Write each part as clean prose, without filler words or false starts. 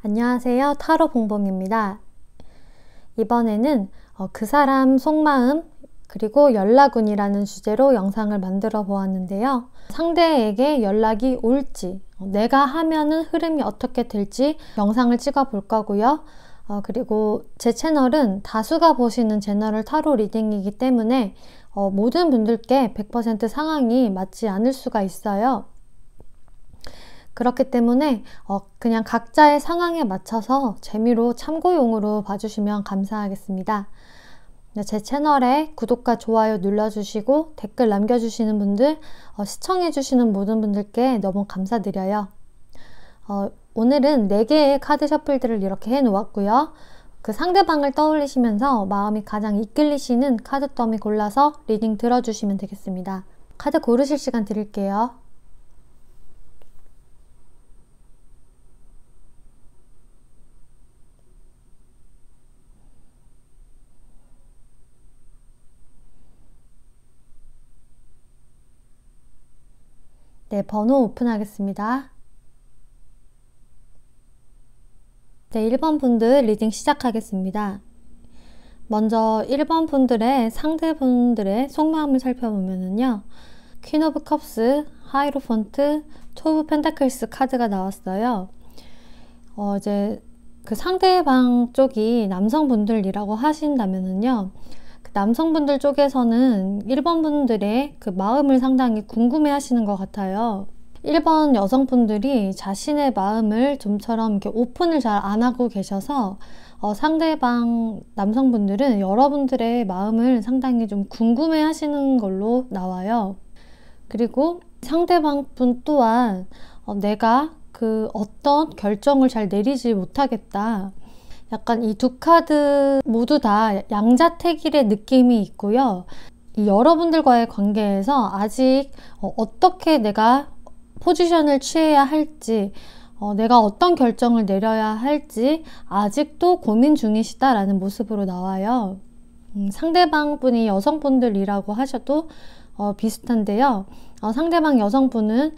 안녕하세요. 타로 봉봉입니다. 이번에는 그 사람 속마음 그리고 연락운이라는 주제로 영상을 만들어 보았는데요. 상대에게 연락이 올지, 내가 하면은 흐름이 어떻게 될지 영상을 찍어 볼 거고요. 그리고 제 채널은 다수가 보시는 제너럴 타로 리딩이기 때문에 모든 분들께 100% 상황이 맞지 않을 수가 있어요. 그렇기 때문에 그냥 각자의 상황에 맞춰서 재미로 참고용으로 봐주시면 감사하겠습니다. 제 채널에 구독과 좋아요 눌러주시고 댓글 남겨주시는 분들, 시청해주시는 모든 분들께 너무 감사드려요. 오늘은 4개의 카드 셔플들을 이렇게 해놓았고요. 그 상대방을 떠올리시면서 마음이 가장 이끌리시는 카드 더미 골라서 리딩 들어주시면 되겠습니다. 카드 고르실 시간 드릴게요. 네, 번호 오픈하겠습니다. 네, 1번 분들 리딩 시작하겠습니다. 먼저 1번 분들의 상대분들의 속마음을 살펴보면은요. 퀸 오브 컵스, 하이로폰트, 투 오브 펜타클스 카드가 나왔어요. 이제 그 상대방 쪽이 남성분들이라고 하신다면은요. 그 남성분들 쪽에서는 1번 분들의 그 마음을 상당히 궁금해 하시는 것 같아요. 1번 여성분들이 자신의 마음을 좀처럼 이렇게 오픈을 잘 안 하고 계셔서 상대방 남성분들은 여러분들의 마음을 상당히 좀 궁금해 하시는 걸로 나와요. 그리고 상대방 분 또한 내가 그 어떤 결정을 잘 내리지 못하겠다. 약간 이 두 카드 모두 다 양자택일의 느낌이 있고요. 이 여러분들과의 관계에서 아직 어떻게 내가 포지션을 취해야 할지, 내가 어떤 결정을 내려야 할지 아직도 고민 중이시다라는 모습으로 나와요. 상대방 분이 여성분들이라고 하셔도 비슷한데요. 상대방 여성분은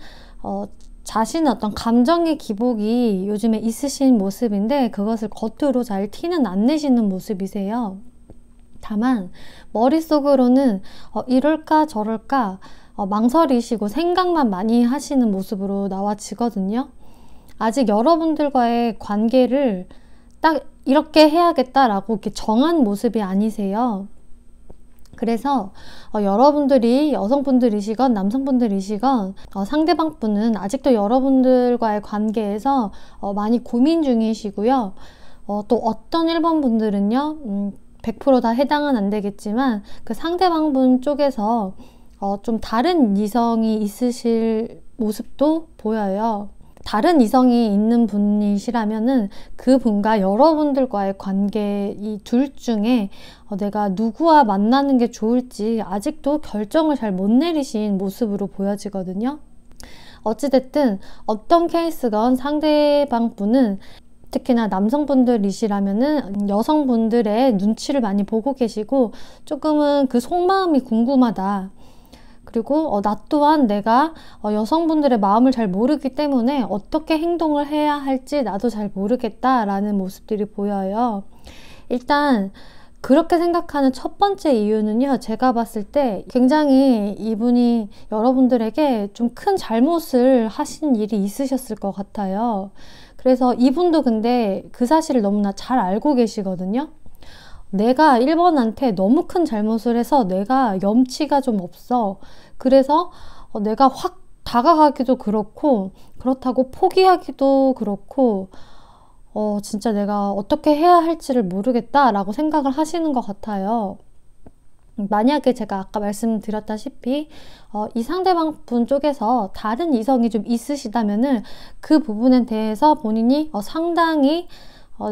자신의 어떤 감정의 기복이 요즘에 있으신 모습인데 그것을 겉으로 잘 티는 안 내시는 모습이세요. 다만 머릿속으로는 이럴까 저럴까 망설이시고 생각만 많이 하시는 모습으로 나와지거든요. 아직 여러분들과의 관계를 딱 이렇게 해야겠다라고 이렇게 정한 모습이 아니세요. 그래서 여러분들이 여성분들이시건 남성분들이시건 상대방 분은 아직도 여러분들과의 관계에서 많이 고민 중이시고요. 또 어떤 1번 분들은요 100% 다 해당은 안 되겠지만 그 상대방 분 쪽에서 좀 다른 이성이 있으실 모습도 보여요. 다른 이성이 있는 분이시라면은 그 분과 여러분들과의 관계 이 둘 중에 내가 누구와 만나는 게 좋을지 아직도 결정을 잘 못 내리신 모습으로 보여지거든요. 어찌됐든 어떤 케이스건 상대방 분은 특히나 남성분들이시라면은 여성분들의 눈치를 많이 보고 계시고 조금은 그 속마음이 궁금하다. 그리고 나 또한 내가 여성분들의 마음을 잘 모르기 때문에 어떻게 행동을 해야 할지 나도 잘 모르겠다라는 모습들이 보여요. 일단 그렇게 생각하는 첫 번째 이유는요. 제가 봤을 때 굉장히 이분이 여러분들에게 좀 큰 잘못을 하신 일이 있으셨을 것 같아요. 그래서 이분도 근데 그 사실을 너무나 잘 알고 계시거든요. 내가 1번한테 너무 큰 잘못을 해서 내가 염치가 좀 없어. 그래서 내가 확 다가가기도 그렇고 그렇다고 포기하기도 그렇고 진짜 내가 어떻게 해야 할지를 모르겠다라고 생각을 하시는 것 같아요. 만약에 제가 아까 말씀드렸다시피 이 상대방 분 쪽에서 다른 이성이 좀 있으시다면은 그 부분에 대해서 본인이 상당히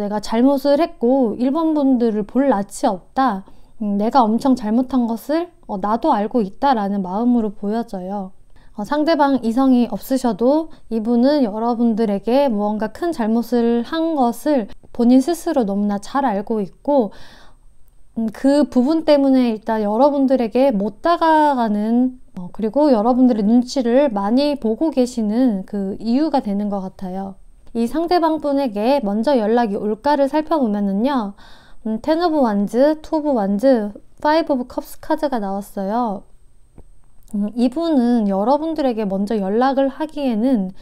내가 잘못을 했고 1번 분들을 볼 낯이 없다. 내가 엄청 잘못한 것을 나도 알고 있다라는 마음으로 보여져요. 상대방 이성이 없으셔도 이분은 여러분들에게 무언가 큰 잘못을 한 것을 본인 스스로 너무나 잘 알고 있고 그 부분 때문에 일단 여러분들에게 못 다가가는 그리고 여러분들의 눈치를 많이 보고 계시는 그 이유가 되는 것 같아요. 이 상대방 분에게 먼저 연락이 올까를 살펴보면은요. 텐 오브 완즈, 투 오브 완즈, 파이브 오브 컵스 카드가 나왔어요. 이분은 여러분들에게 먼저 연락을 하기에는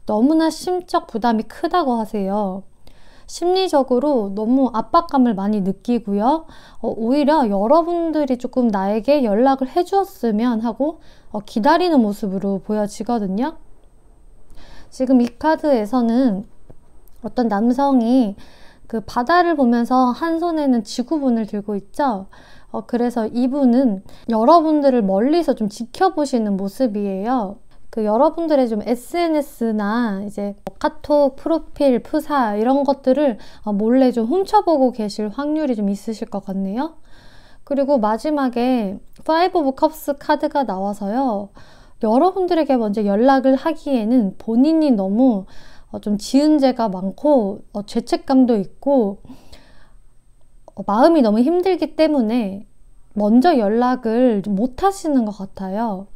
너무나 심적 부담이 크다고 하세요. 심리적으로 너무 압박감을 많이 느끼고요. 오히려 여러분들이 조금 나에게 연락을 해주었으면 하고 기다리는 모습으로 보여지거든요. 지금 이 카드에서는 어떤 남성이 그 바다를 보면서 한 손에는 지구본을 들고 있죠. 그래서 이분은 여러분들을 멀리서 좀 지켜보시는 모습이에요. 그 여러분들의 좀 SNS나 이제 카톡, 프로필, 프사 이런 것들을 몰래 좀 훔쳐보고 계실 확률이 좀 있으실 것 같네요. 그리고 마지막에 파이브 오브 컵스 카드가 나와서요. 여러분들에게 먼저 연락을 하기에는 본인이 너무 좀 지은 죄가 많고 죄책감도 있고 마음이 너무 힘들기 때문에 먼저 연락을 못 하시는 것 같아요.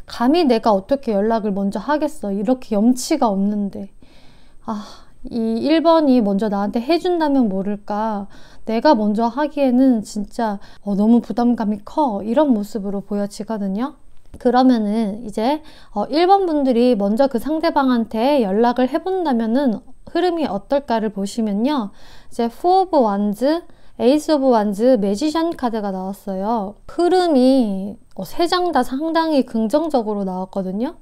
감히 내가 어떻게 연락을 먼저 하겠어. 이렇게 염치가 없는데. 이 1번이 먼저 나한테 해준다면 모를까. 내가 먼저 하기에는 진짜 너무 부담감이 커. 이런 모습으로 보여지거든요. 그러면은 이제 1번 분들이 먼저 그 상대방한테 연락을 해본다면은 흐름이 어떨까를 보시면요. 이제 4 오브 완즈, 에이스 오브 완즈, 매지션 카드가 나왔어요. 흐름이 3장 다 상당히 긍정적으로 나왔거든요.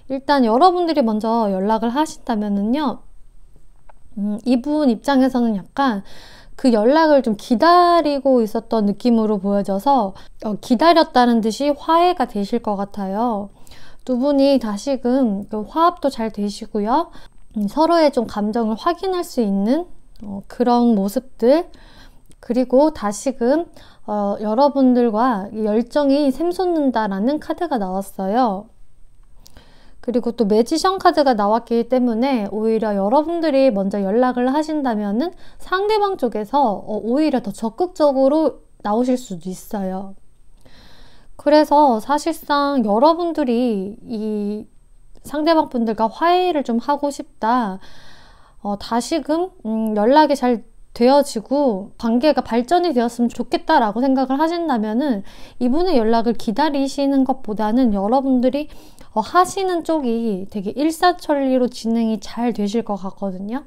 일단 여러분들이 먼저 연락을 하신다면은요. 이분 입장에서는 약간 그 연락을 좀 기다리고 있었던 느낌으로 보여져서 기다렸다는 듯이 화해가 되실 것 같아요. 두 분이 다시금 화합도 잘 되시고요. 서로의 좀 감정을 확인할 수 있는 그런 모습들, 그리고 다시금 여러분들과 열정이 샘솟는다라는 카드가 나왔어요. 그리고 또 매지션 카드가 나왔기 때문에 오히려 여러분들이 먼저 연락을 하신다면은 상대방 쪽에서 오히려 더 적극적으로 나오실 수도 있어요. 그래서 사실상 여러분들이 이 상대방 분들과 화해를 좀 하고 싶다. 다시금 연락이 잘 되어지고 관계가 발전이 되었으면 좋겠다라고 생각을 하신다면은 이분의 연락을 기다리시는 것보다는 여러분들이 하시는 쪽이 되게 일사천리로 진행이 잘 되실 것 같거든요.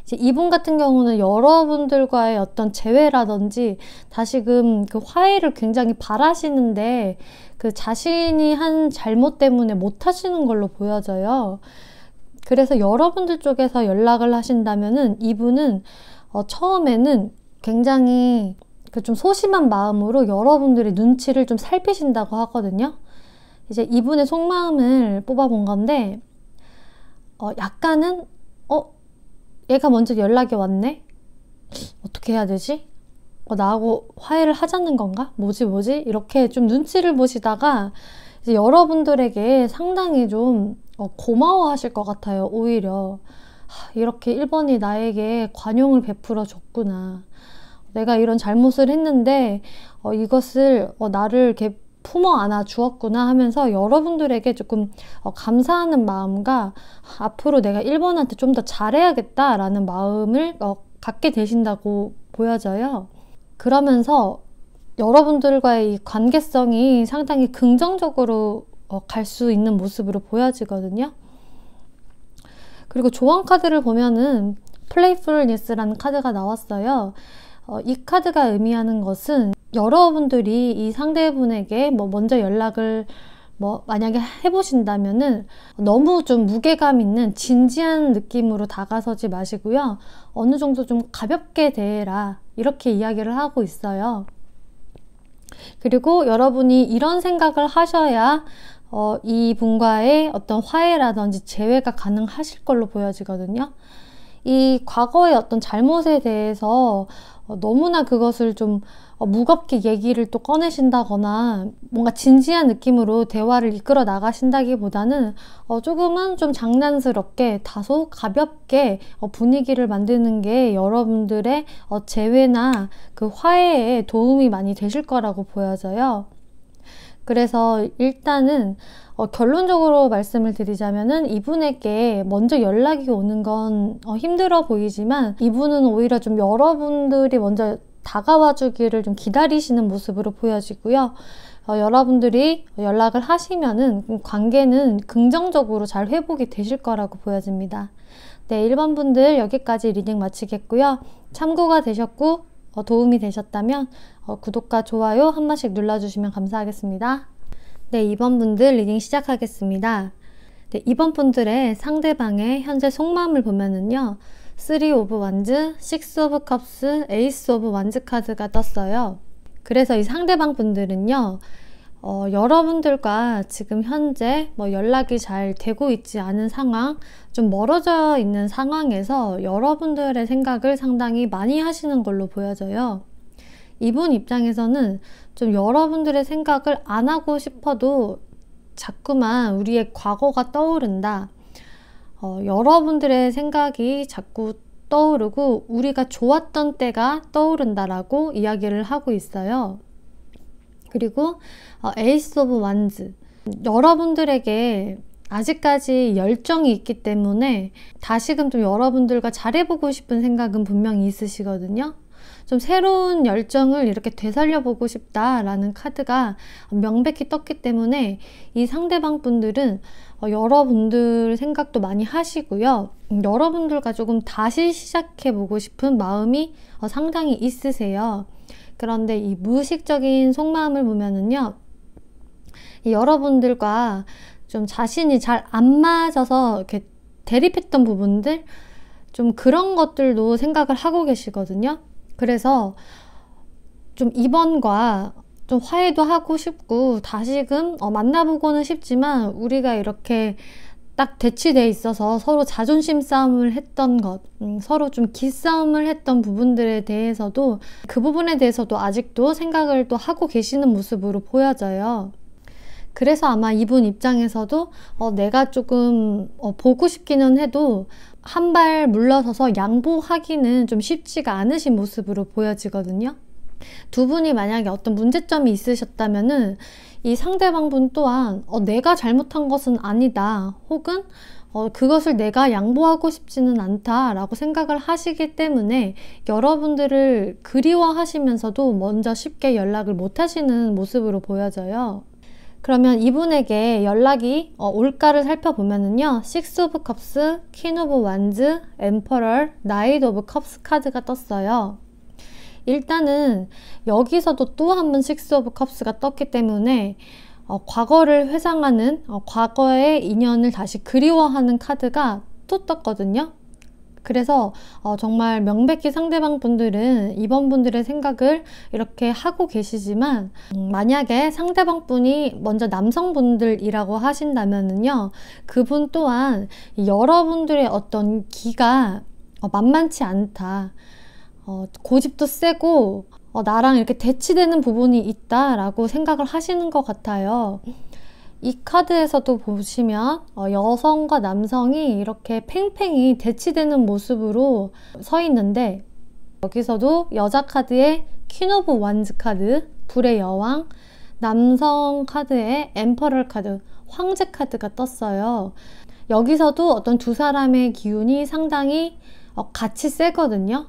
이제 이분 같은 경우는 여러분들과의 어떤 재회라든지 다시금 그 화해를 굉장히 바라시는데 그 자신이 한 잘못 때문에 못 하시는 걸로 보여져요. 그래서 여러분들 쪽에서 연락을 하신다면은 이분은 처음에는 굉장히 그 좀 소심한 마음으로 여러분들의 눈치를 좀 살피신다고 하거든요. 이제 이분의 속마음을 뽑아본 건데 약간은 얘가 먼저 연락이 왔네? 어떻게 해야 되지? 나하고 화해를 하자는 건가? 뭐지? 이렇게 좀 눈치를 보시다가 이제 여러분들에게 상당히 좀 고마워하실 것 같아요. 오히려 이렇게 1번이 나에게 관용을 베풀어 줬구나. 내가 이런 잘못을 했는데 이것을 나를 이렇게 품어 안아 주었구나 하면서 여러분들에게 조금 감사하는 마음과 앞으로 내가 1번한테 좀 더 잘해야겠다라는 마음을 갖게 되신다고 보여져요. 그러면서 여러분들과의 이 관계성이 상당히 긍정적으로 갈 수 있는 모습으로 보여지거든요. 그리고 조언 카드를 보면은 플레이풀니스라는 카드가 나왔어요. 이 카드가 의미하는 것은 여러분들이 이 상대분에게 먼저 연락을 만약에 해보신다면은 너무 좀 무게감 있는 진지한 느낌으로 다가서지 마시고요. 어느 정도 좀 가볍게 대해라. 이렇게 이야기를 하고 있어요. 그리고 여러분이 이런 생각을 하셔야 이 분과의 어떤 화해라든지 재회가 가능하실 걸로 보여지거든요. 이 과거의 어떤 잘못에 대해서 너무나 그것을 좀 무겁게 얘기를 또 꺼내신다거나 뭔가 진지한 느낌으로 대화를 이끌어 나가신다기보다는 조금은 좀 장난스럽게 다소 가볍게 분위기를 만드는 게 여러분들의 재회나 그 화해에 도움이 많이 되실 거라고 보여져요. 그래서 일단은 결론적으로 말씀을 드리자면은 이분에게 먼저 연락이 오는 건 힘들어 보이지만 이분은 오히려 좀 여러분들이 먼저 다가와 주기를 좀 기다리시는 모습으로 보여지고요. 여러분들이 연락을 하시면은 관계는 긍정적으로 잘 회복이 되실 거라고 보여집니다. 네, 1번 분들 여기까지 리딩 마치겠고요. 참고가 되셨고 도움이 되셨다면 구독과 좋아요 한 번씩 눌러주시면 감사하겠습니다. 네, 2번 분들 리딩 시작하겠습니다. 네, 2번 분들의 상대방의 현재 속마음을 보면은요. 3 오브 완즈, 6 오브 컵스, 에이스 오브 완즈 카드가 떴어요. 그래서 이 상대방 분들은요. 여러분들과 지금 현재 연락이 잘 되고 있지 않은 상황, 좀 멀어져 있는 상황에서 여러분들의 생각을 상당히 많이 하시는 걸로 보여져요. 이분 입장에서는 좀 여러분들의 생각을 안 하고 싶어도 자꾸만 우리의 과거가 떠오른다. 여러분들의 생각이 자꾸 떠오르고 우리가 좋았던 때가 떠오른다라고 이야기를 하고 있어요. 그리고 에이스 오브 완즈, 여러분들에게 아직까지 열정이 있기 때문에 다시금 좀 여러분들과 잘해보고 싶은 생각은 분명히 있으시거든요. 좀 새로운 열정을 이렇게 되살려보고 싶다라는 카드가 명백히 떴기 때문에 이 상대방 분들은 여러분들 생각도 많이 하시고요. 여러분들과 조금 다시 시작해보고 싶은 마음이 상당히 있으세요. 그런데 이 무의식적인 속마음을 보면은요. 여러분들과 좀 자신이 잘 안 맞아서 이렇게 대립했던 부분들, 좀 그런 것들도 생각을 하고 계시거든요. 그래서 좀 이번과 좀 화해도 하고 싶고 다시금 만나보고는 싶지만 우리가 이렇게 딱 대치돼 있어서 서로 자존심 싸움을 했던 것, 서로 좀 기싸움을 했던 부분들에 대해서도 그 부분에 대해서도 아직도 생각을 또 하고 계시는 모습으로 보여져요. 그래서 아마 이분 입장에서도 내가 조금 보고 싶기는 해도 한 발 물러서서 양보하기는 좀 쉽지가 않으신 모습으로 보여지거든요. 두 분이 만약에 어떤 문제점이 있으셨다면은 이 상대방 분 또한 내가 잘못한 것은 아니다, 혹은 그것을 내가 양보하고 싶지는 않다 라고 생각을 하시기 때문에 여러분들을 그리워하시면서도 먼저 쉽게 연락을 못 하시는 모습으로 보여져요. 그러면 이분에게 연락이 올까를 살펴보면은요. 6 오브 컵스, 퀸 오브 완즈, 엠퍼럴, 나이트 오브 컵스 카드가 떴어요. 일단은 여기서도 또 한 번 6 오브 컵스가 떴기 때문에 과거를 회상하는, 과거의 인연을 다시 그리워하는 카드가 또 떴거든요. 그래서 정말 명백히 상대방 분들은 이번 분들의 생각을 이렇게 하고 계시지만 만약에 상대방 분이 먼저 남성분들이라고 하신다면은요, 그분 또한 여러분들의 어떤 기가 만만치 않다, 고집도 세고 나랑 이렇게 대치되는 부분이 있다라고 생각을 하시는 것 같아요. 이 카드에서도 보시면 여성과 남성이 이렇게 팽팽히 대치되는 모습으로 서 있는데, 여기서도 여자 카드에 퀸 오브 완즈 카드, 불의 여왕, 남성 카드에 엠퍼럴 카드, 황제 카드가 떴어요. 여기서도 어떤 두 사람의 기운이 상당히 같이 세거든요.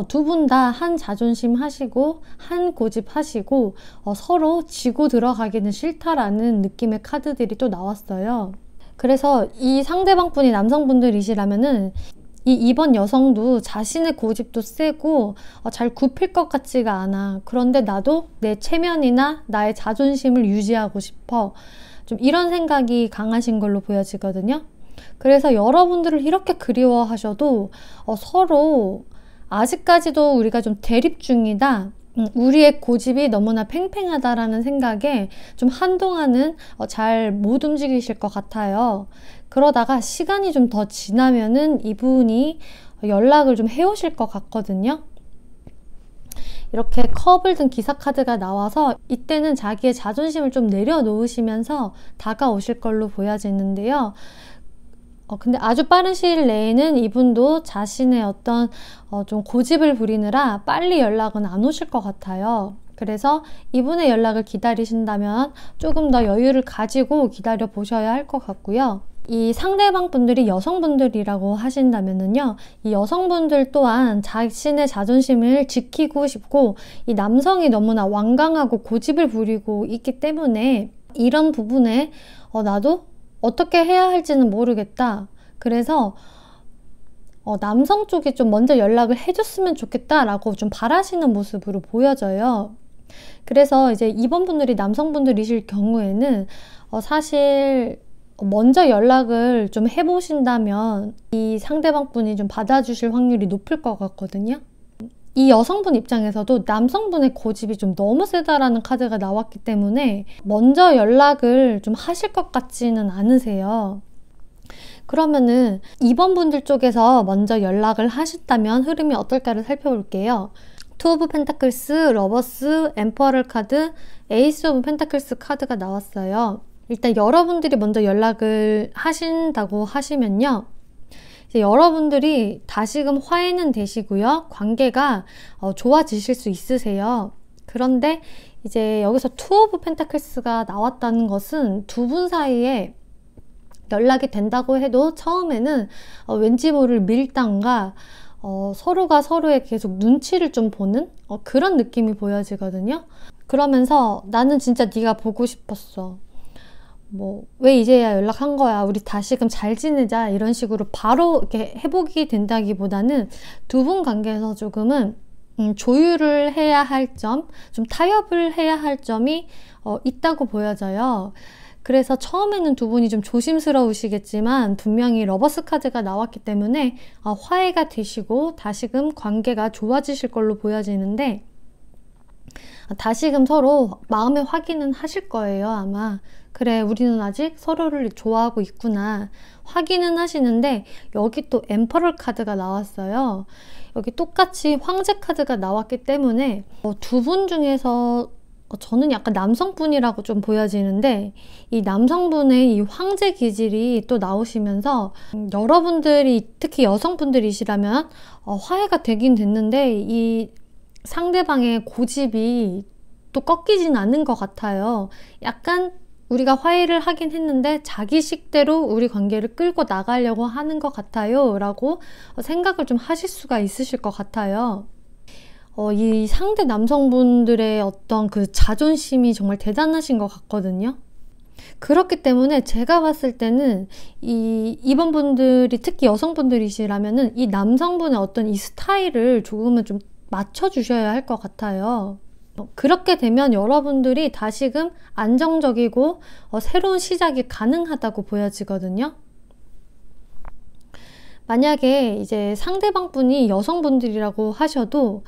두 분 다 한 자존심 하시고 한 고집 하시고 서로 지고 들어가기는 싫다라는 느낌의 카드들이 또 나왔어요. 그래서 이 상대방 분이 남성분들이시라면은 이 2번 여성도 자신의 고집도 세고 잘 굽힐 것 같지가 않아. 그런데 나도 내 체면이나 나의 자존심을 유지하고 싶어. 좀 이런 생각이 강하신 걸로 보여지거든요. 그래서 여러분들을 이렇게 그리워하셔도 서로 아직까지도 우리가 좀 대립 중이다, 우리의 고집이 너무나 팽팽하다라는 생각에 좀 한동안은 잘 못 움직이실 것 같아요. 그러다가 시간이 좀 더 지나면은 이분이 연락을 좀 해오실 것 같거든요. 이렇게 컵을 든 기사 카드가 나와서 이때는 자기의 자존심을 좀 내려놓으시면서 다가오실 걸로 보여지는데요. 근데 아주 빠른 시일 내에는 이분도 자신의 어떤 좀 고집을 부리느라 빨리 연락은 안 오실 것 같아요. 그래서 이분의 연락을 기다리신다면 조금 더 여유를 가지고 기다려 보셔야 할 것 같고요. 이 상대방 분들이 여성분들이라고 하신다면은요, 이 여성분들 또한 자신의 자존심을 지키고 싶고, 이 남성이 너무나 완강하고 고집을 부리고 있기 때문에 이런 부분에 나도 어떻게 해야 할지는 모르겠다. 그래서 남성 쪽이 좀 먼저 연락을 해줬으면 좋겠다라고 좀 바라시는 모습으로 보여져요. 그래서 이제 이번 분들이 남성분들이실 경우에는 사실 먼저 연락을 좀 해보신다면 이 상대방 분이 좀 받아주실 확률이 높을 것 같거든요. 이 여성분 입장에서도 남성분의 고집이 좀 너무 세다라는 카드가 나왔기 때문에 먼저 연락을 좀 하실 것 같지는 않으세요. 그러면은 2번 분들 쪽에서 먼저 연락을 하신다면 흐름이 어떨까를 살펴볼게요. 투 오브 펜타클스, 러버스, 엠퍼럴 카드, 에이스 오브 펜타클스 카드가 나왔어요. 일단 여러분들이 먼저 연락을 하신다고 하시면요, 이제 여러분들이 다시금 화해는 되시고요, 관계가 좋아지실 수 있으세요. 그런데 이제 여기서 투 오브 펜타클스가 나왔다는 것은 두 분 사이에 연락이 된다고 해도 처음에는 왠지 모를 밀당과 서로가 서로의 계속 눈치를 좀 보는 그런 느낌이 보여지거든요. 그러면서 나는 진짜 네가 보고 싶었어, 왜 이제야 연락한 거야, 우리 다시금 잘 지내자, 이런 식으로 바로 이렇게 회복이 된다기보다는 두 분 관계에서 조금은 조율을 해야 할 점, 좀 타협을 해야 할 점이 있다고 보여져요. 그래서 처음에는 두 분이 좀 조심스러우시겠지만 분명히 러버스 카드가 나왔기 때문에 화해가 되시고 다시금 관계가 좋아지실 걸로 보여지는데, 다시금 서로 마음의 확인은 하실 거예요, 아마. 그래, 우리는 아직 서로를 좋아하고 있구나, 확인은 하시는데, 여기 또 엠퍼럴 카드가 나왔어요. 여기 똑같이 황제 카드가 나왔기 때문에 두 분 중에서 저는 약간 남성분이라고 좀 보여지는데, 이 남성분의 이 황제 기질이 또 나오시면서 여러분들이 특히 여성분들이시라면 화해가 되긴 됐는데 이 상대방의 고집이 또 꺾이진 않은 것 같아요. 약간 우리가 화해를 하긴 했는데 자기 식대로 우리 관계를 끌고 나가려고 하는 것 같아요 라고 생각을 좀 하실 수가 있으실 것 같아요. 이 상대 남성분들의 어떤 그 자존심이 정말 대단하신 것 같거든요. 그렇기 때문에 제가 봤을 때는 이번 분들이 특히 여성분들이시라면은 이 남성분의 어떤 이 스타일을 조금은 좀 맞춰주셔야 할 것 같아요. 그렇게 되면 여러분들이 다시금 안정적이고 새로운 시작이 가능하다고 보여지거든요. 만약에 이제 상대방 분이 여성분들이라고 하셔도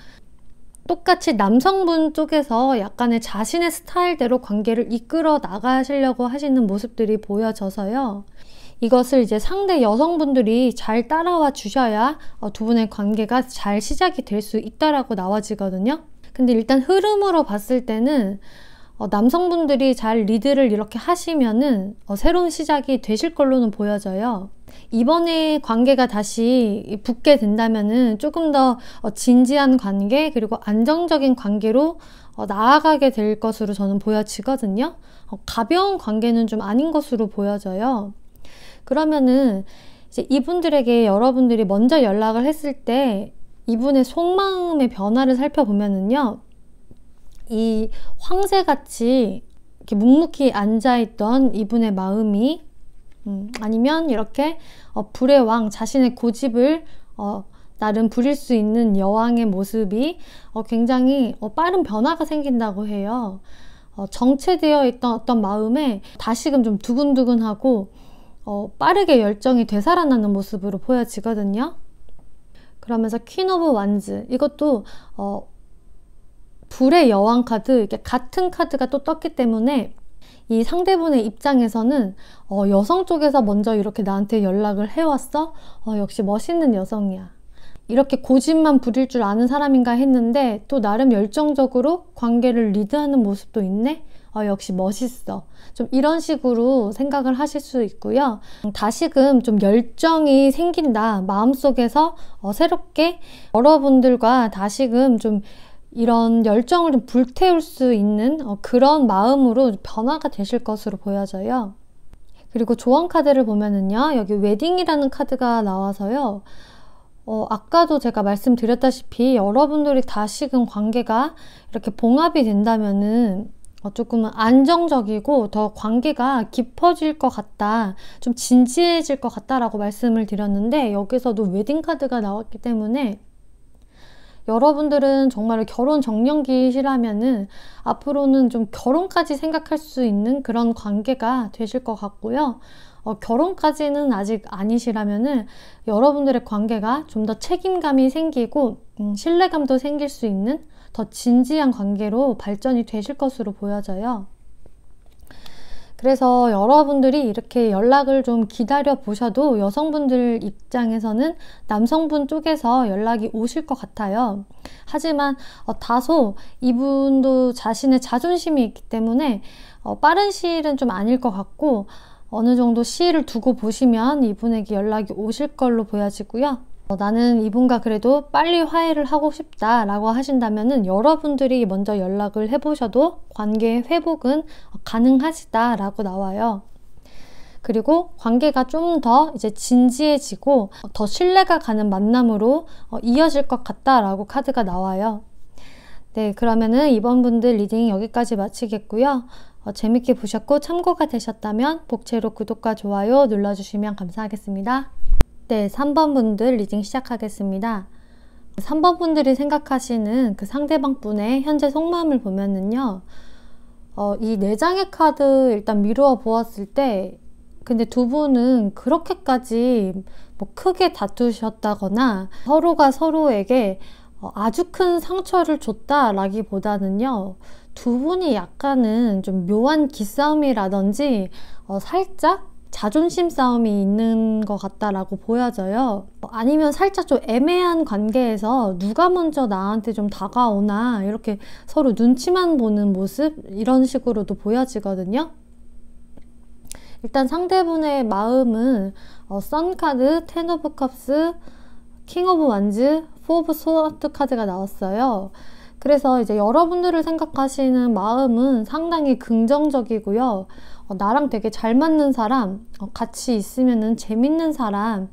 똑같이 남성분 쪽에서 약간의 자신의 스타일대로 관계를 이끌어 나가시려고 하시는 모습들이 보여져서요. 이것을 이제 상대 여성분들이 잘 따라와 주셔야 두 분의 관계가 잘 시작이 될 수 있다라고 나와지거든요. 근데 일단 흐름으로 봤을 때는 남성분들이 잘 리드를 이렇게 하시면은 새로운 시작이 되실 걸로는 보여져요. 이번에 관계가 다시 붙게 된다면은 조금 더 진지한 관계, 그리고 안정적인 관계로 나아가게 될 것으로 저는 보여지거든요. 가벼운 관계는 좀 아닌 것으로 보여져요. 그러면은 이제 이분들에게 여러분들이 먼저 연락을 했을 때 이분의 속마음의 변화를 살펴보면은요, 이 황새같이 이렇게 묵묵히 앉아있던 이분의 마음이 아니면 이렇게 불의 왕, 자신의 고집을 나름 부릴 수 있는 여왕의 모습이 굉장히 빠른 변화가 생긴다고 해요. 정체되어 있던 어떤 마음에 다시금 좀 두근두근하고 빠르게 열정이 되살아나는 모습으로 보여지거든요. 그러면서 퀸 오브 완즈, 이것도 불의 여왕 카드, 이렇게 같은 카드가 또 떴기 때문에 이 상대분의 입장에서는 여성 쪽에서 먼저 이렇게 나한테 연락을 해왔어? 역시 멋있는 여성이야. 이렇게 고집만 부릴 줄 아는 사람인가 했는데 또 나름 열정적으로 관계를 리드하는 모습도 있네? 역시 멋있어. 좀 이런 식으로 생각을 하실 수 있고요. 다시금 좀 열정이 생긴다. 마음속에서 새롭게 여러분들과 다시금 좀 이런 열정을 좀 불태울 수 있는 그런 마음으로 변화가 되실 것으로 보여져요. 그리고 조언 카드를 보면은요, 여기 웨딩이라는 카드가 나와서요. 아까도 제가 말씀드렸다시피 여러분들이 다시금 관계가 이렇게 봉합이 된다면은 조금은 안정적이고 더 관계가 깊어질 것 같다, 좀 진지해질 것 같다라고 말씀을 드렸는데, 여기서도 웨딩 카드가 나왔기 때문에 여러분들은 정말 결혼 정년기시라면은 앞으로는 좀 결혼까지 생각할 수 있는 그런 관계가 되실 것 같고요. 결혼까지는 아직 아니시라면은 여러분들의 관계가 좀 더 책임감이 생기고 신뢰감도 생길 수 있는 더 진지한 관계로 발전이 되실 것으로 보여져요. 그래서 여러분들이 이렇게 연락을 좀 기다려 보셔도 여성분들 입장에서는 남성분 쪽에서 연락이 오실 것 같아요. 하지만 다소 이분도 자신의 자존심이 있기 때문에 빠른 시일은 좀 아닐 것 같고, 어느 정도 시일을 두고 보시면 이분에게 연락이 오실 걸로 보여지고요. 나는 이분과 그래도 빨리 화해를 하고 싶다라고 하신다면은 여러분들이 먼저 연락을 해보셔도 관계의 회복은 가능하시다라고 나와요. 그리고 관계가 좀 더 이제 진지해지고 더 신뢰가 가는 만남으로 이어질 것 같다라고 카드가 나와요. 네, 그러면은 이번 분들 리딩 여기까지 마치겠고요. 재밌게 보셨고 참고가 되셨다면 복채로 구독과 좋아요 눌러주시면 감사하겠습니다. 네, 3번 분들 리딩 시작하겠습니다. 3번 분들이 생각하시는 그 상대방 분의 현재 속마음을 보면은요, 이 4장의 카드 일단 미루어 보았을 때, 근데 두 분은 그렇게까지 뭐 크게 다투셨다거나 서로가 서로에게 아주 큰 상처를 줬다라기보다는요, 두 분이 약간은 좀 묘한 기싸움이라든지 살짝 자존심 싸움이 있는 것 같다라고 보여져요. 아니면 살짝 좀 애매한 관계에서 누가 먼저 나한테 좀 다가오나 이렇게 서로 눈치만 보는 모습, 이런 식으로도 보여지거든요. 일단 상대분의 마음은 선 카드, 텐 오브 컵스, 킹 오브 완즈, 포 오브 소드 카드가 나왔어요. 그래서 이제 여러분들을 생각하시는 마음은 상당히 긍정적이고요. 나랑 되게 잘 맞는 사람, 같이 있으면은 재밌는 사람,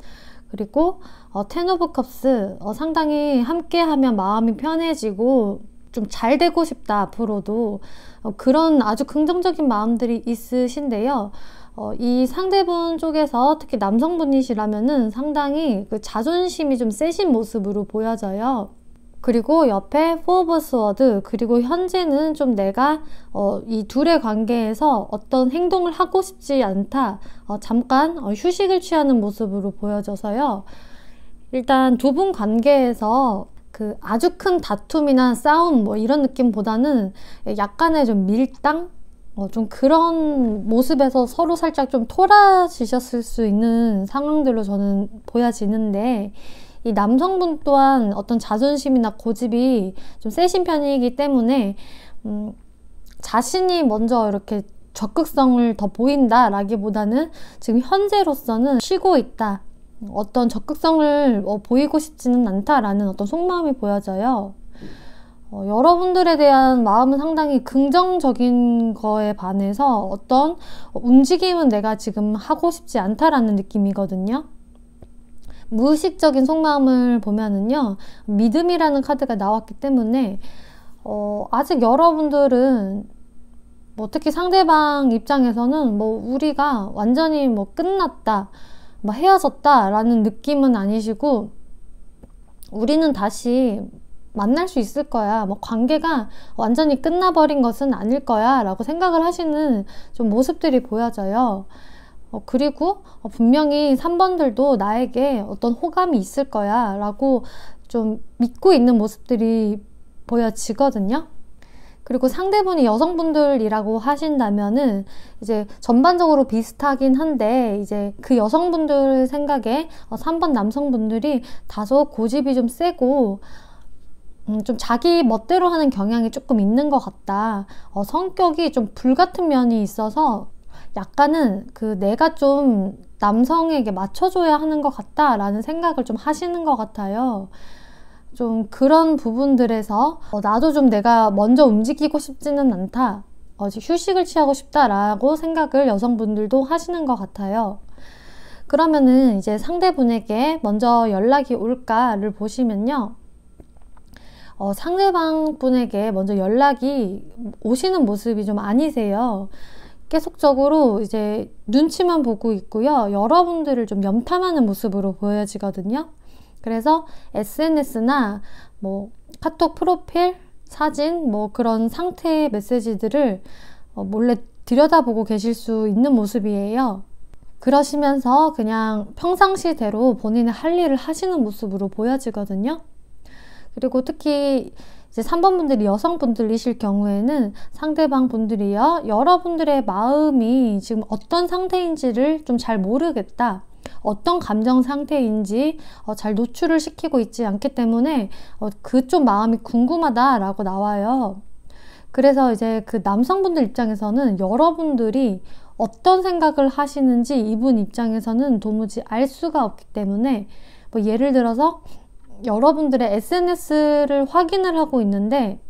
그리고 텐 오브 컵스, 상당히 함께하면 마음이 편해지고 좀 잘 되고 싶다 앞으로도, 그런 아주 긍정적인 마음들이 있으신데요. 이 상대분 쪽에서 특히 남성분이시라면은 상당히 그 자존심이 좀 세신 모습으로 보여져요. 그리고 옆에 포 오브 스워드, 그리고 현재는 좀 내가 이 둘의 관계에서 어떤 행동을 하고 싶지 않다, 잠깐 휴식을 취하는 모습으로 보여져서요. 일단 두 분 관계에서 그 아주 큰 다툼이나 싸움 뭐 이런 느낌보다는 약간의 좀 밀당? 좀 그런 모습에서 서로 살짝 좀 토라지셨을 수 있는 상황들로 저는 보여지는데, 이 남성분 또한 어떤 자존심이나 고집이 좀 세신 편이기 때문에 자신이 먼저 이렇게 적극성을 더 보인다라기보다는 지금 현재로서는 쉬고 있다, 어떤 적극성을 보이고 싶지는 않다라는 어떤 속마음이 보여져요. 여러분들에 대한 마음은 상당히 긍정적인 거에 반해서 어떤 움직임은 내가 지금 하고 싶지 않다라는 느낌이거든요. 무의식적인 속마음을 보면은요, 믿음이라는 카드가 나왔기 때문에 아직 여러분들은 뭐 특히 상대방 입장에서는 뭐 우리가 완전히 뭐 끝났다, 뭐 헤어졌다 라는 느낌은 아니시고, 우리는 다시 만날 수 있을 거야, 뭐 관계가 완전히 끝나버린 것은 아닐 거야 라고 생각을 하시는 좀 모습들이 보여져요. 그리고 분명히 3번들도 나에게 어떤 호감이 있을 거야 라고 좀 믿고 있는 모습들이 보여지거든요. 그리고 상대분이 여성분들이라고 하신다면은 이제 전반적으로 비슷하긴 한데, 이제 그 여성분들 생각에 3번 남성분들이 다소 고집이 좀 세고 좀 자기 멋대로 하는 경향이 조금 있는 것 같다, 성격이 좀 불같은 면이 있어서 약간은 그 내가 좀 남성에게 맞춰줘야 하는 것 같다라는 생각을 좀 하시는 것 같아요. 좀 그런 부분들에서 나도 좀 내가 먼저 움직이고 싶지는 않다. 휴식을 취하고 싶다라고 생각을 여성분들도 하시는 것 같아요. 그러면은 이제 상대분에게 먼저 연락이 올까를 보시면요. 상대방 분에게 먼저 연락이 오시는 모습이 좀 아니세요. 계속적으로 이제 눈치만 보고 있고요. 여러분들을 좀 염탐하는 모습으로 보여지거든요. 그래서 SNS나 뭐 카톡 프로필, 사진, 뭐 그런 상태의 메시지들을 몰래 들여다보고 계실 수 있는 모습이에요. 그러시면서 그냥 평상시대로 본인의 할 일을 하시는 모습으로 보여지거든요. 그리고 특히 이제 3번 분들이 여성분들이실 경우에는 상대방 분들이요, 여러분들의 마음이 지금 어떤 상태인지를 좀 잘 모르겠다. 어떤 감정 상태인지 잘 노출을 시키고 있지 않기 때문에 그쪽 마음이 궁금하다라고 나와요. 그래서 이제 그 남성분들 입장에서는 여러분들이 어떤 생각을 하시는지 이분 입장에서는 도무지 알 수가 없기 때문에 뭐 예를 들어서 여러분들의 SNS를 확인을 하고 있는데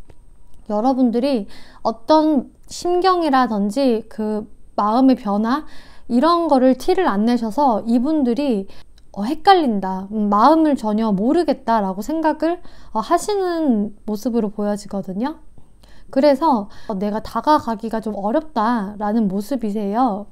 여러분들이 어떤 심경이라든지 그 마음의 변화 이런 거를 티를 안 내셔서 이분들이 헷갈린다, 마음을 전혀 모르겠다라고 생각을 하시는 모습으로 보여지거든요. 그래서 내가 다가가기가 좀 어렵다라는 모습이세요.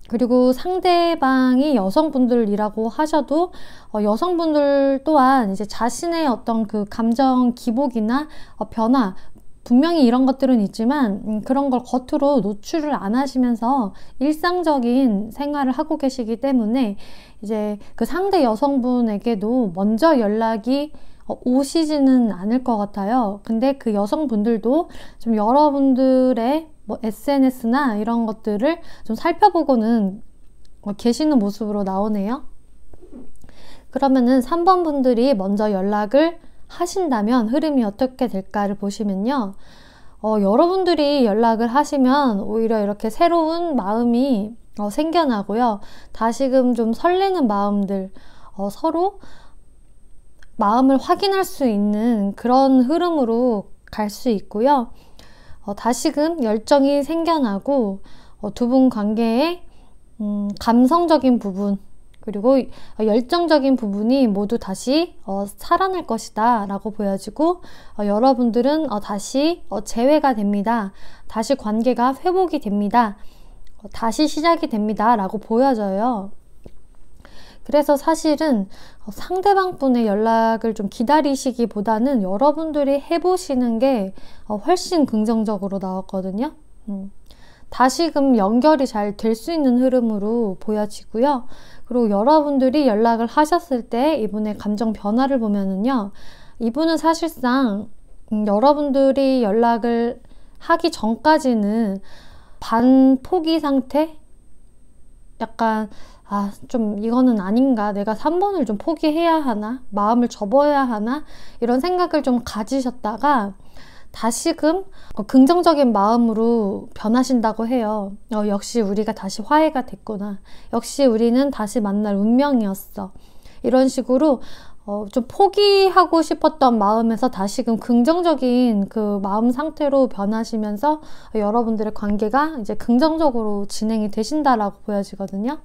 그리고 상대방이 여성분들이라고 하셔도 여성분들 또한 이제 자신의 어떤 그 감정 기복이나 변화, 분명히 이런 것들은 있지만 그런 걸 겉으로 노출을 안 하시면서 일상적인 생활을 하고 계시기 때문에 이제 그 상대 여성분에게도 먼저 연락이 오시지는 않을 것 같아요. 근데 그 여성분들도 좀 여러분들의 뭐 SNS나 이런 것들을 좀 살펴보고는 계시는 모습으로 나오네요. 그러면은 3번 분들이 먼저 연락을 하신다면 흐름이 어떻게 될까를 보시면요. 여러분들이 연락을 하시면 오히려 이렇게 새로운 마음이 생겨나고요. 다시금 좀 설레는 마음들, 서로 마음을 확인할 수 있는 그런 흐름으로 갈 수 있고요. 다시금 열정이 생겨나고 두 분 관계에 감성적인 부분 그리고 열정적인 부분이 모두 다시 살아날 것이다 라고 보여지고 여러분들은 다시 재회가 됩니다. 다시 관계가 회복이 됩니다. 다시 시작이 됩니다 라고 보여져요. 그래서 사실은 상대방 분의 연락을 좀 기다리시기보다는 여러분들이 해보시는 게 훨씬 긍정적으로 나왔거든요. 다시금 연결이 잘 될 수 있는 흐름으로 보여지고요. 그리고 여러분들이 연락을 하셨을 때 이분의 감정 변화를 보면은요, 이분은 사실상 여러분들이 연락을 하기 전까지는 반포기 상태? 약간 좀 이거는 아닌가, 내가 3번을 좀 포기해야 하나, 마음을 접어야 하나 이런 생각을 좀 가지셨다가 다시금 긍정적인 마음으로 변하신다고 해요. 역시 우리가 다시 화해가 됐구나, 역시 우리는 다시 만날 운명이었어, 이런 식으로 좀 포기하고 싶었던 마음에서 다시금 긍정적인 그 마음 상태로 변하시면서 여러분들의 관계가 이제 긍정적으로 진행이 되신다라고 보여지거든요.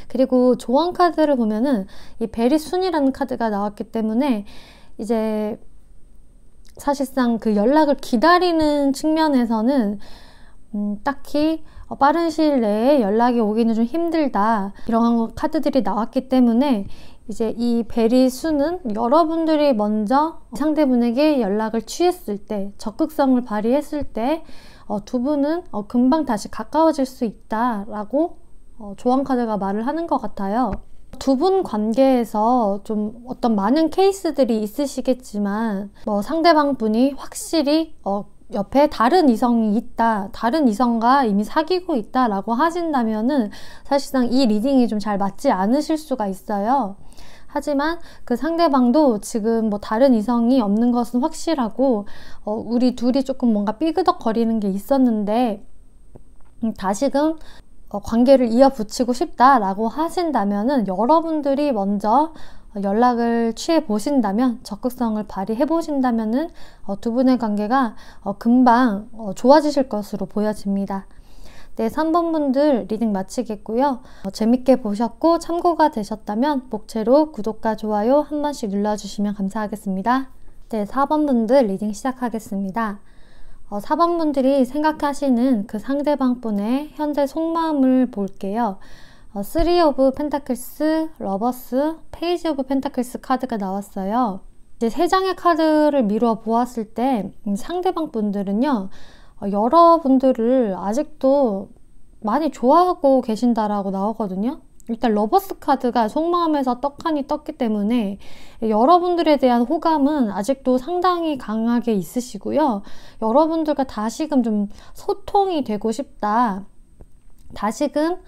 그리고 조언 카드를 보면은 이 베리순이라는 카드가 나왔기 때문에 이제 사실상 그 연락을 기다리는 측면에서는 딱히 빠른 시일 내에 연락이 오기는 좀 힘들다, 이런 카드들이 나왔기 때문에 이제 이 베리수는 여러분들이 먼저 상대분에게 연락을 취했을 때, 적극성을 발휘했을 때 두 분은 금방 다시 가까워질 수 있다라고 조언 카드가 말을 하는 것 같아요. 두 분 관계에서 좀 어떤 많은 케이스들이 있으시겠지만 상대방 분이 확실히 옆에 다른 이성이 있다, 다른 이성과 이미 사귀고 있다 라고 하신다면은 사실상 이 리딩이 좀 잘 맞지 않으실 수가 있어요. 하지만 그 상대방도 지금 다른 이성이 없는 것은 확실하고 우리 둘이 조금 뭔가 삐그덕거리는 게 있었는데 다시금 관계를 이어붙이고 싶다라고 하신다면은 여러분들이 먼저 연락을 취해 보신다면, 적극성을 발휘해 보신다면은 두 분의 관계가 금방 좋아지실 것으로 보여집니다. 네, 3번 분들 리딩 마치겠고요. 재밌게 보셨고 참고가 되셨다면 목채로 구독과 좋아요 한 번씩 눌러주시면 감사하겠습니다. 네, 4번 분들 리딩 시작하겠습니다. 4번 분들이 생각하시는 그 상대방 분의 현재 속마음을 볼게요. 3 오브 펜타클스, 러버스, 페이지 오브 펜타클스 카드가 나왔어요. 이제 3장의 카드를 미루어 보았을 때 상대방 분들은요, 여러분들을 아직도 많이 좋아하고 계신다라고 나오거든요. 일단 러버스 카드가 속마음에서 떡하니 떴기 때문에 여러분들에 대한 호감은 아직도 상당히 강하게 있으시고요. 여러분들과 다시금 좀 소통이 되고 싶다, 다시금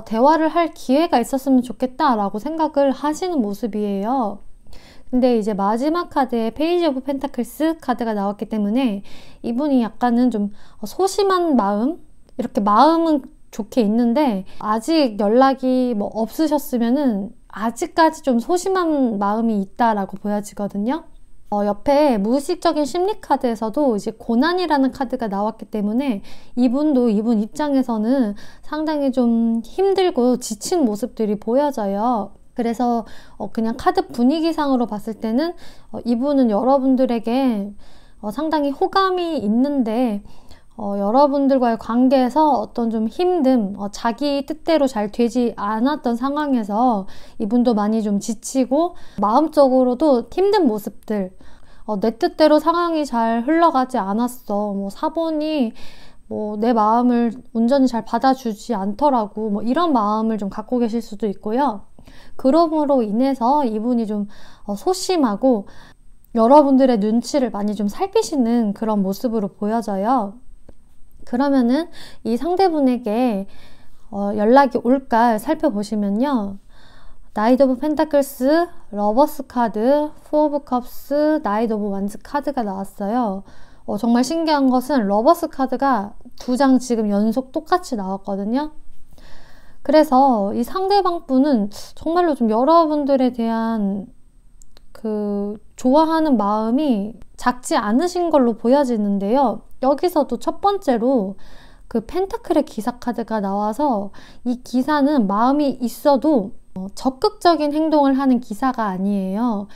대화를 할 기회가 있었으면 좋겠다라고 생각을 하시는 모습이에요. 근데 이제 마지막 카드에 페이지 오브 펜타클스 카드가 나왔기 때문에 이분이 약간은 좀 소심한 마음, 이렇게 마음은 좋게 있는데 아직 연락이 없으셨으면은 아직까지 좀 소심한 마음이 있다라고 보여지거든요. 옆에 무의식적인 심리 카드에서도 이제 고난이라는 카드가 나왔기 때문에 이분 입장에서는 상당히 좀 힘들고 지친 모습들이 보여져요. 그래서 그냥 카드 분위기상으로 봤을 때는 이분은 여러분들에게 상당히 호감이 있는데 여러분들과의 관계에서 어떤 좀 힘듦, 자기 뜻대로 잘 되지 않았던 상황에서 이분도 많이 좀 지치고 마음적으로도 힘든 모습들, 내 뜻대로 상황이 잘 흘러가지 않았어, 4번이 내 마음을 온전히 잘 받아주지 않더라고, 이런 마음을 좀 갖고 계실 수도 있고요. 그럼으로 인해서 이분이 좀 소심하고 여러분들의 눈치를 많이 좀 살피시는 그런 모습으로 보여져요. 그러면은 이 상대분에게 연락이 올까 살펴보시면요, 나이트 오브 펜타클스, 러버스 카드, 4 오브 컵스, 나이트 오브 완즈 카드가 나왔어요. 정말 신기한 것은 러버스 카드가 2장 지금 연속 똑같이 나왔거든요. 그래서 이 상대방 분은 정말로 좀 여러분들에 대한 그 좋아하는 마음이 작지 않으신 걸로 보여지는데요. 여기서도 첫 번째로 그 펜타클의 기사 카드가 나와서 이 기사는 마음이 있어도 적극적인 행동을 하는 기사가 아니에요.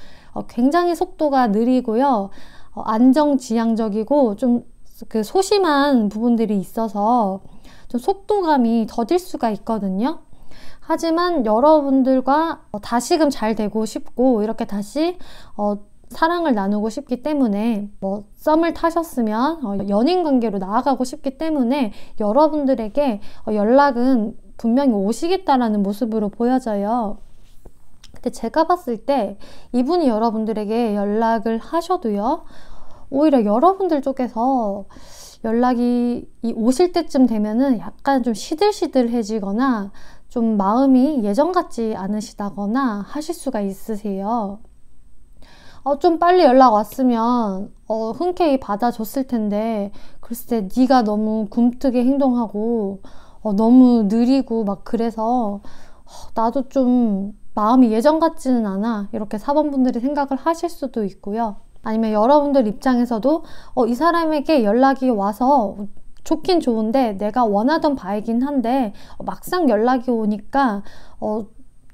굉장히 속도가 느리고요. 안정지향적이고 좀 그 소심한 부분들이 있어서 좀 속도감이 더딜 수가 있거든요. 하지만 여러분들과 다시금 잘 되고 싶고 이렇게 다시 사랑을 나누고 싶기 때문에 썸을 타셨으면 연인 관계로 나아가고 싶기 때문에 여러분들에게 연락은 분명히 오시겠다라는 모습으로 보여져요. 근데 제가 봤을 때 이분이 여러분들에게 연락을 하셔도요, 오히려 여러분들 쪽에서 연락이 오실 때쯤 되면은 약간 좀 시들시들해지거나 좀 마음이 예전 같지 않으시다거나 하실 수가 있으세요. 좀 빨리 연락 왔으면 흔쾌히 받아줬을 텐데 글쎄 네가 너무 굼뜨게 행동하고 너무 느리고 막 그래서 나도 좀 마음이 예전 같지는 않아, 이렇게 4번 분들이 생각을 하실 수도 있고요. 아니면 여러분들 입장에서도 이 사람에게 연락이 와서 좋긴 좋은데 내가 원하던 바이긴 한데 막상 연락이 오니까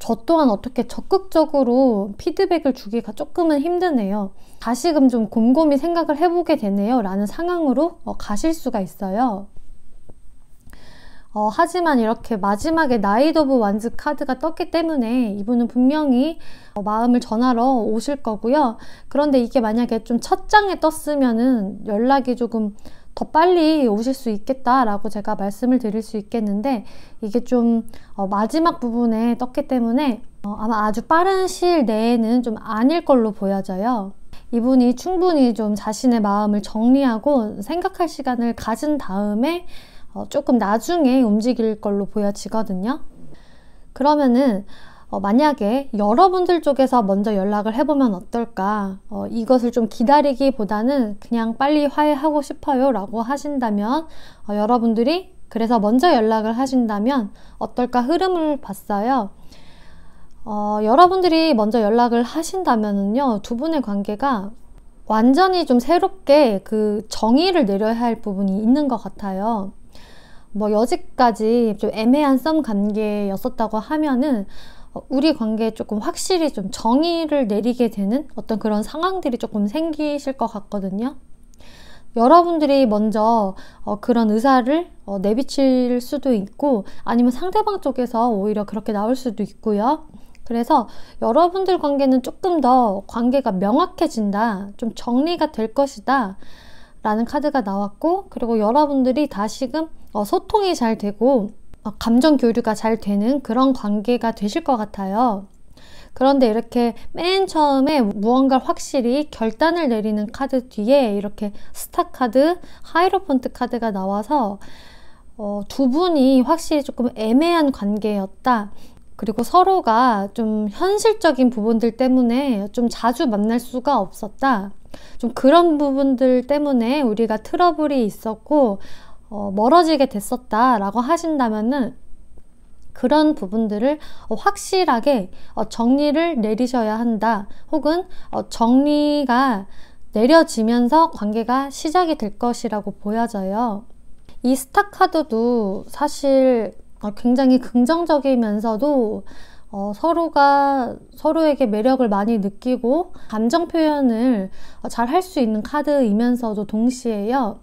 저 또한 어떻게 적극적으로 피드백을 주기가 조금은 힘드네요. 다시금 좀 곰곰이 생각을 해보게 되네요 라는 상황으로 가실 수가 있어요. 하지만 이렇게 마지막에 나이트 오브 완즈 카드가 떴기 때문에 이분은 분명히 마음을 전하러 오실 거고요. 그런데 이게 만약에 좀 첫 장에 떴으면은 연락이 조금 더 빨리 오실 수 있겠다라고 제가 말씀을 드릴 수 있겠는데 이게 좀 마지막 부분에 떴기 때문에 아마 아주 빠른 시일 내에는 좀 아닐 걸로 보여져요. 이분이 충분히 좀 자신의 마음을 정리하고 생각할 시간을 가진 다음에 조금 나중에 움직일 걸로 보여지거든요. 그러면은 만약에 여러분들 쪽에서 먼저 연락을 해보면 어떨까, 이것을 좀 기다리기보다는 그냥 빨리 화해하고 싶어요 라고 하신다면 여러분들이 그래서 먼저 연락을 하신다면 어떨까 흐름을 봤어요. 여러분들이 먼저 연락을 하신다면은요, 두 분의 관계가 완전히 좀 새롭게 그 정의를 내려야 할 부분이 있는 것 같아요. 뭐 여지까지 좀 애매한 썸 관계였었다고 하면은 우리 관계에 조금 확실히 좀 정의를 내리게 되는 어떤 그런 상황들이 조금 생기실 것 같거든요. 여러분들이 먼저 그런 의사를 내비칠 수도 있고, 아니면 상대방 쪽에서 오히려 그렇게 나올 수도 있고요. 그래서 여러분들 관계는 조금 더 관계가 명확해진다, 좀 정리가 될 것이다 라는 카드가 나왔고, 그리고 여러분들이 다시금 소통이 잘 되고 감정 교류가 잘 되는 그런 관계가 되실 것 같아요. 그런데 이렇게 맨 처음에 무언가를 확실히 결단을 내리는 카드 뒤에 이렇게 스타 카드, 하이로폰트 카드가 나와서 두 분이 확실히 조금 애매한 관계였다. 그리고 서로가 좀 현실적인 부분들 때문에 좀 자주 만날 수가 없었다. 좀 그런 부분들 때문에 우리가 트러블이 있었고 멀어지게 됐었다라고 하신다면은, 그런 부분들을 확실하게 정리를 내리셔야 한다. 혹은 정리가 내려지면서 관계가 시작이 될 것이라고 보여져요. 이 스타 카드도 사실 굉장히 긍정적이면서도 서로가 서로에게 매력을 많이 느끼고 감정 표현을 잘 할 수 있는 카드이면서도 동시에요,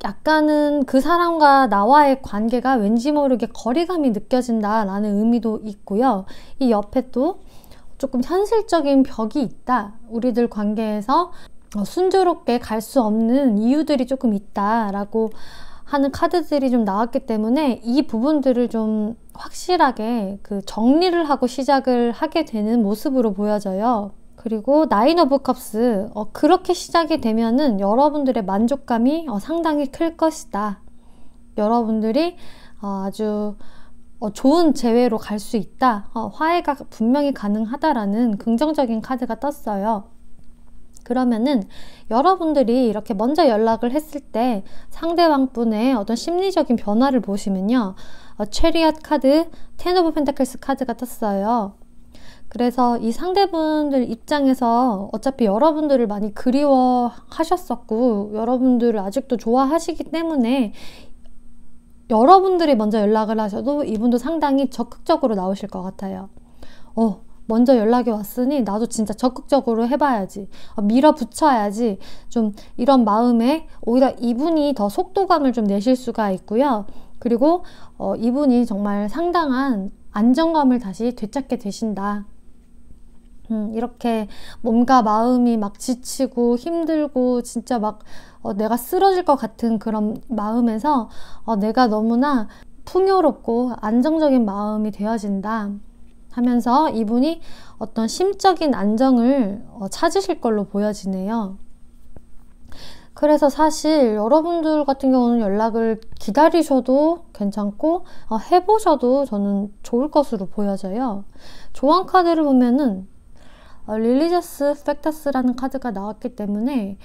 약간은 그 사람과 나와의 관계가 왠지 모르게 거리감이 느껴진다라는 의미도 있고요. 이 옆에 또 조금 현실적인 벽이 있다. 우리들 관계에서 순조롭게 갈 수 없는 이유들이 조금 있다라고 하는 카드들이 좀 나왔기 때문에 이 부분들을 좀 확실하게 그 정리를 하고 시작을 하게 되는 모습으로 보여져요. 그리고 나인 오브 컵스, 그렇게 시작이 되면은 여러분들의 만족감이 상당히 클 것이다. 여러분들이 아주 좋은 재회로 갈 수 있다. 화해가 분명히 가능하다라는 긍정적인 카드가 떴어요. 그러면은 여러분들이 이렇게 먼저 연락을 했을 때 상대방분의 어떤 심리적인 변화를 보시면요, 체리엇 카드, 텐 오브 펜타클스 카드가 떴어요. 그래서 이 상대분들 입장에서 어차피 여러분들을 많이 그리워하셨었고 여러분들을 아직도 좋아하시기 때문에 여러분들이 먼저 연락을 하셔도 이분도 상당히 적극적으로 나오실 것 같아요. 먼저 연락이 왔으니 나도 진짜 적극적으로 해봐야지, 밀어붙여야지, 좀 이런 마음에 오히려 이분이 더 속도감을 좀 내실 수가 있고요. 그리고 이분이 정말 상당한 안정감을 다시 되찾게 되신다. 이렇게 몸과 마음이 막 지치고 힘들고 진짜 막 내가 쓰러질 것 같은 그런 마음에서 내가 너무나 풍요롭고 안정적인 마음이 되어진다 하면서 이분이 어떤 심적인 안정을 찾으실 걸로 보여지네요. 그래서 사실 여러분들 같은 경우는 연락을 기다리셔도 괜찮고 해보셔도 저는 좋을 것으로 보여져요. 조언 카드를 보면은 릴리저스 팩터스라는 카드가 나왔기 때문에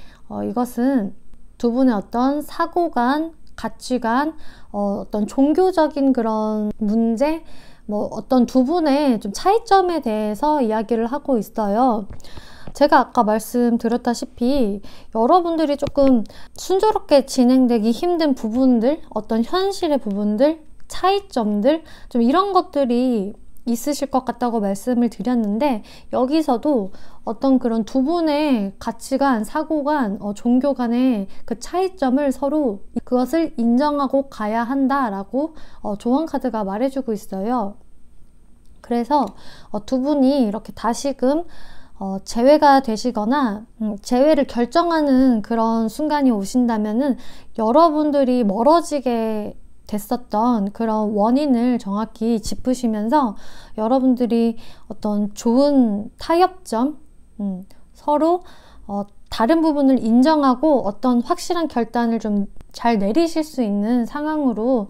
이것은 두 분의 어떤 사고관, 가치관, 어떤 종교적인 그런 문제, 뭐 어떤 두 분의 좀 차이점에 대해서 이야기를 하고 있어요. 제가 아까 말씀드렸다시피 여러분들이 조금 순조롭게 진행되기 힘든 부분들, 어떤 현실의 부분들, 차이점들, 좀 이런 것들이 있으실 것 같다고 말씀을 드렸는데, 여기서도 어떤 그런 두 분의 가치관, 사고관, 종교 간의 그 차이점을 서로 그것을 인정하고 가야 한다라고 조언 카드가 말해주고 있어요. 그래서 두 분이 이렇게 다시금 재회가 되시거나 재회를 결정하는 그런 순간이 오신다면은 여러분들이 멀어지게 됐었던 그런 원인을 정확히 짚으시면서 여러분들이 어떤 좋은 타협점, 서로 다른 부분을 인정하고 어떤 확실한 결단을 좀 잘 내리실 수 있는 상황으로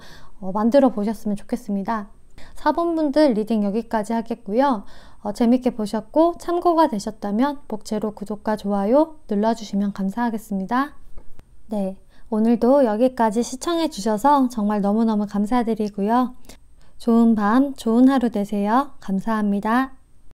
만들어 보셨으면 좋겠습니다. 4번 분들 리딩 여기까지 하겠고요. 재밌게 보셨고 참고가 되셨다면 복제로 구독과 좋아요 눌러주시면 감사하겠습니다. 네, 오늘도 여기까지 시청해 주셔서 정말 너무너무 감사드리고요. 좋은 밤, 좋은 하루 되세요. 감사합니다.